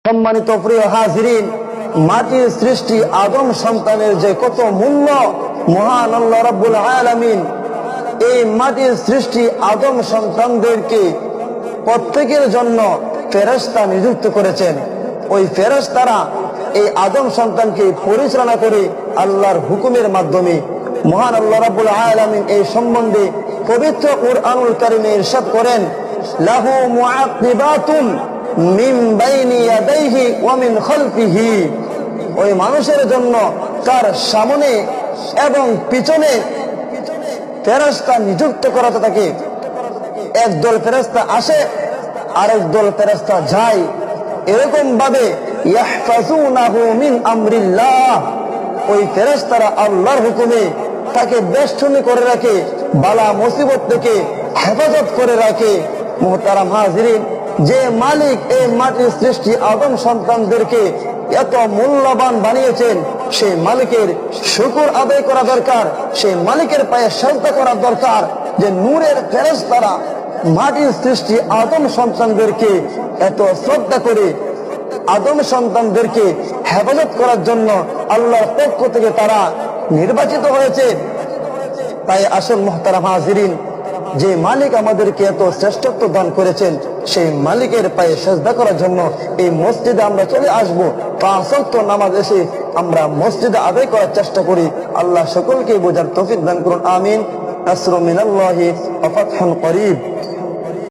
সম্মানিত প্রিয় হাজিরিন, মাটির সৃষ্টি আদম সন্তানের যে কত মূল্য, মহান আল্লাহ রাব্বুল আলামিন এই মাটির সৃষ্টি আদম সন্তানদেরকে প্রত্যেকের জন্য ফেরেশতা নিযুক্ত করেছেন। ওই ফেরেশতারা এই আদম সন্তানকে পরিচালনা করে আল্লাহর হুকুমের মাধ্যমে। মহান আল্লাহ রাব্বুল আলামিন এই সম্বন্ধে পবিত্র কুরআনুল কারীমে ইরশাদ করেন, লাহু মুআক্কিবাতুন মিন বাইনি ইয়াদাইহি ওয়া মিন খালফিহি। ওই মানুষের জন্য তার সামনে এবং পিছনে ফেরেশতা নিযুক্ত করা থাকে। একদল ফেরেশতা আসে, আরেক দল ফেরেশতা যায়। এরকম ভাবে ইয়াহফাজুনাহু মিন আমরিল্লাহ, ওই ফেরেশতারা আল্লাহর হুকুমে তাকে বেষ্টনী করে রাখে, বালা মুসিবত থেকে হেফাজত করে রাখে। মুহতারাম হাজিরিন, যে মালিক এই মাটির সৃষ্টি আদম সন্তানদেরকে এত মূল্যবান বানিয়েছেন, সেই মালিকের শুকর আদায় করা দরকার। সেই মালিকের পায়ে সাজদা করা দরকার যে নূরের ফেরেশতারা মাটির সৃষ্টি আদম সন্তানদেরকে এত শ্রদ্ধা করে আদম সন্তানদেরকে হেফাজত করার জন্য আল্লাহর পক্ষ থেকে তারা নির্বাচিত হয়েছে। তাই আসল মুহতারাম হাজিরিন, যে মালিক আমাদেরকে এত শ্রেষ্ঠত্ব দান করেছেন, সেই মালিকের পায়ে সেজদা করার জন্য এই মসজিদে আমরা চলে আসবো। 5 ওয়াক্ত নামাজ এসে আমরা মসজিদে আদায় করার চেষ্টা করি। আল্লাহ সকলকে বোঝার তৌফিক দান করুন, আমিন। নাসরুম মিনাল্লাহি ওয়া ফাতহুন করিব।